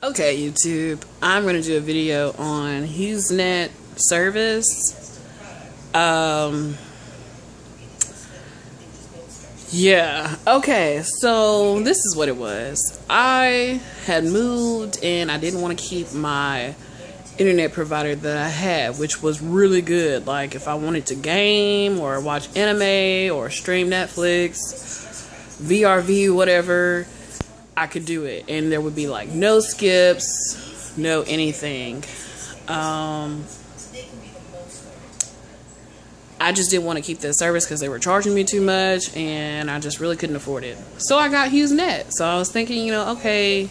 Okay, YouTube, I'm going to do a video on HughesNet service. Yeah, okay, so this is what it was. I had moved and I didn't want to keep my internet provider that I had, which was really good. Like, if I wanted to game or watch anime or stream Netflix, VRV, whatever, I could do it, and there would be like no skips, no anything. I just didn't want to keep that service because they were charging me too much, and I just really couldn't afford it. So I got HughesNet. So I was thinking, okay,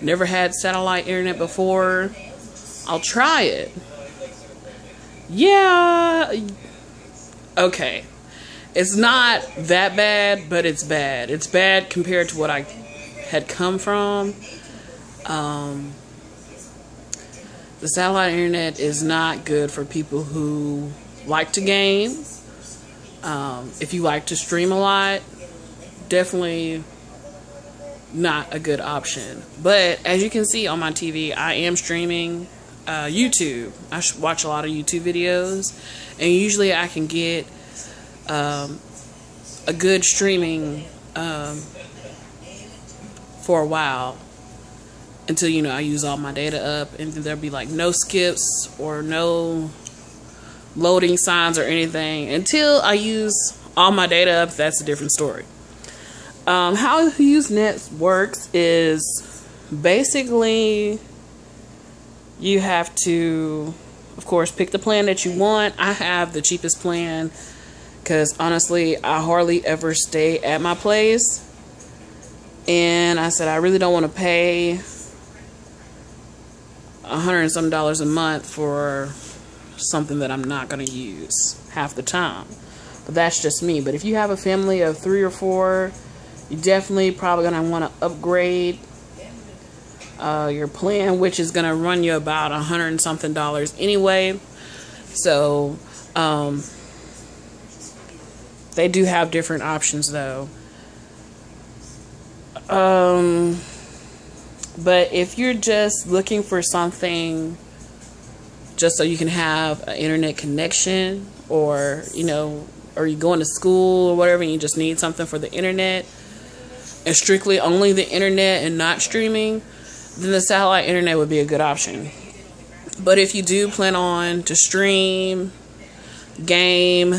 never had satellite internet before. I'll try it. Yeah. Okay. It's not that bad, but it's bad. It's bad compared to what I had come from. The satellite internet is not good for people who like to game. If you like to stream a lot, definitely not a good option. But as you can see on my TV, I am streaming YouTube. I watch a lot of YouTube videos, and usually I can get a good streaming for a while until I use all my data up, and then there'll be like no skips or no loading signs or anything until I use all my data up. That's a different story. How HughesNet works is basically you have to, of course, pick the plan that you want. I have the cheapest plan because honestly I hardly ever stay at my place, and I said I really don't want to pay $100 and some a month for something that I'm not going to use half the time. But that's just me. But if you have a family of 3 or 4, you definitely probably going to want to upgrade your plan, which is going to run you about $100 and something anyway. So they do have different options though. But if you're just looking for something just so you can have an internet connection, or or you're going to school or whatever and you just need something for the internet and strictly only the internet and not streaming, then the satellite internet would be a good option. But if you do plan on to stream, game,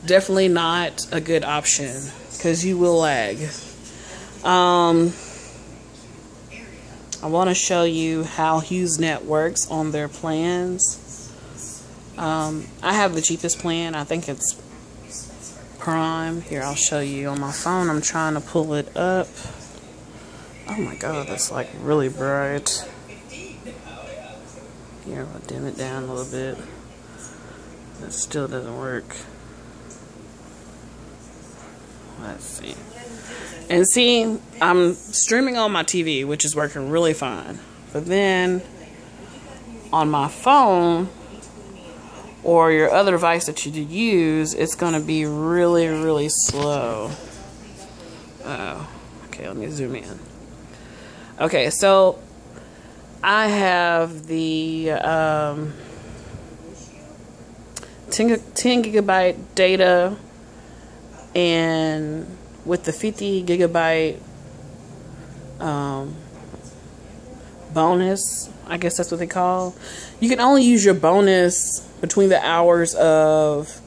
definitely not a good option because you will lag. I want to show you how HughesNet works on their plans. I have the cheapest plan. I think it's Prime. Here, I'll show you on my phone. I'm trying to pull it up. Oh my god, that's like really bright. Here, I'll dim it down a little bit. That still doesn't work. Let's see. And see, I'm streaming on my TV, which is working really fine. But then on my phone or your other device that you use, it's going to be really, really slow. Oh, okay, let me zoom in. Okay, so I have the 10 gigabyte data, and with the 50 gigabyte bonus, I guess that's what they call, you can only use your bonus between the hours of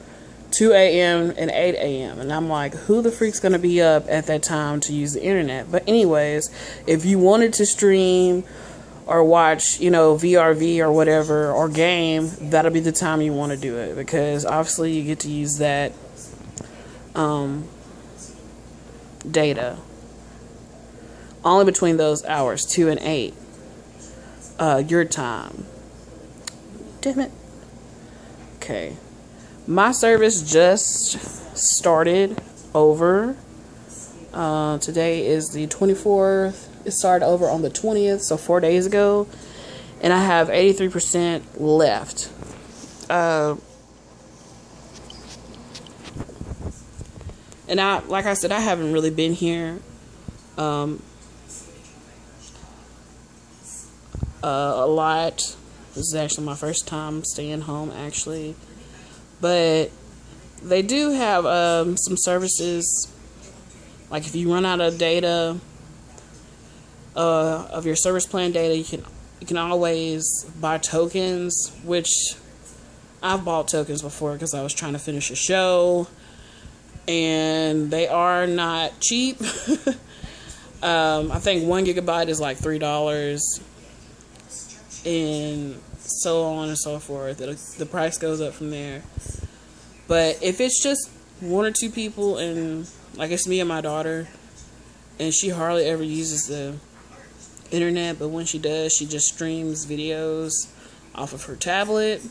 2 a.m. and 8 a.m. And I'm like, who the freak's going to be up at that time to use the internet? But anyways, if you wanted to stream or watch, VRV or whatever, or game, that'll be the time you want to do it, because obviously you get to use that data only between those hours 2 and 8 your time. Damn it. Okay, my service just started over. Today is the 24th. It started over on the 20th, so 4 days ago, and I have 83% left. And like I said, I haven't really been here a lot. This is actually my first time staying home, actually. But they do have some services, like if you run out of data, of your service plan data, you can always buy tokens, which I've bought tokens before because I was trying to finish a show, and they are not cheap. I think 1 gigabyte is like $3, and so on and so forth. The price goes up from there. But if it's just 1 or 2 people, and like it's me and my daughter, and she hardly ever uses the internet, but when she does, she just streams videos off of her tablet,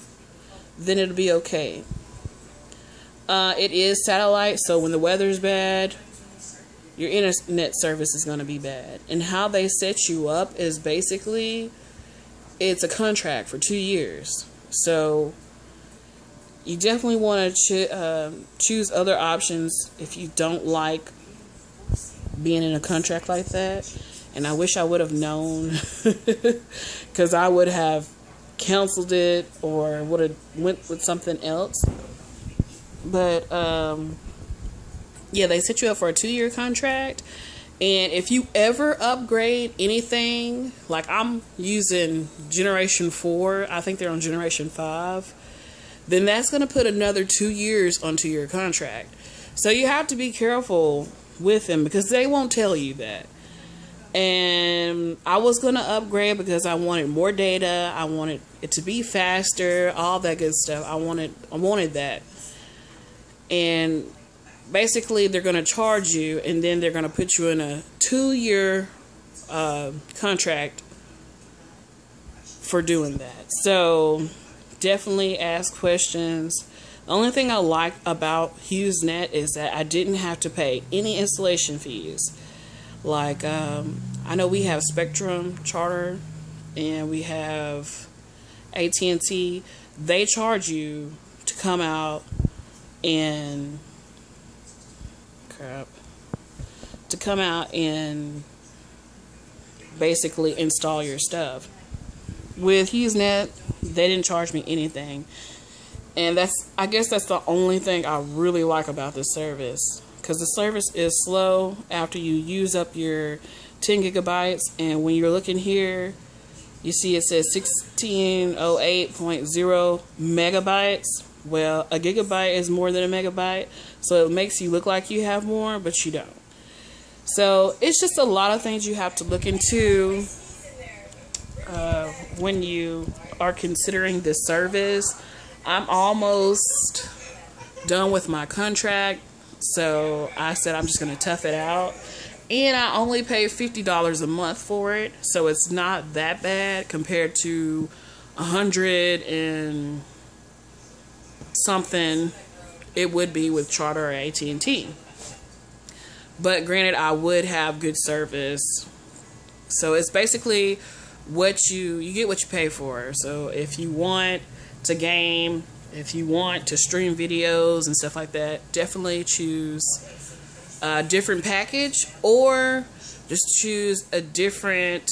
then it'll be okay. It is satellite, so when the weather's bad, your internet service is going to be bad. And how they set you up is basically, it's a contract for 2 years. So you definitely want to choose other options if you don't like being in a contract like that. And I wish I would have known, because I would have canceled it or would have went with something else. But yeah, they set you up for a 2-year contract. And if you ever upgrade anything, like I'm using Generation 4, I think they're on Generation 5, then that's going to put another 2 years onto your contract. So you have to be careful with them, because they won't tell you that. And I was going to upgrade because I wanted more data. I wanted it to be faster, all that good stuff. I wanted that. And basically they're going to charge you, and then they're going to put you in a 2-year contract for doing that. So definitely ask questions. The only thing I like about HughesNet is that I didn't have to pay any installation fees. Like, I know we have Spectrum, Charter, and we have AT&T. They charge you to come out and basically install your stuff. With HughesNet, they didn't charge me anything. And I guess that's the only thing I really like about this service. Because the service is slow after you use up your 10 gigabytes. And when you're looking here, you see it says 1608.0 megabytes. Well, a gigabyte is more than a megabyte. So it makes you look like you have more, but you don't. So it's just a lot of things you have to look into when you are considering this service. I'm almost done with my contract. So I said I'm just going to tough it out. And I only pay $50 a month for it. So it's not that bad compared to 100 and something it would be with Charter or AT&T. But granted, I would have good service. So it's basically what you get what you pay for. So if you want to game, if you want to stream videos and stuff like that, definitely choose a different package, or just choose a different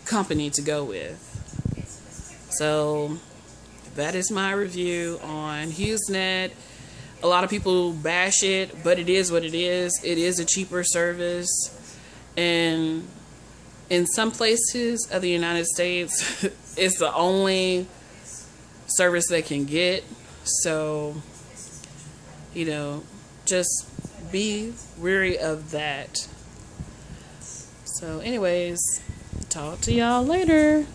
company to go with. So that is my review on HughesNet. A lot of people bash it, but it is what it is. It is a cheaper service, and in some places of the United States, it's the only service they can get. So, you know, just be wary of that. So anyways, talk to y'all later.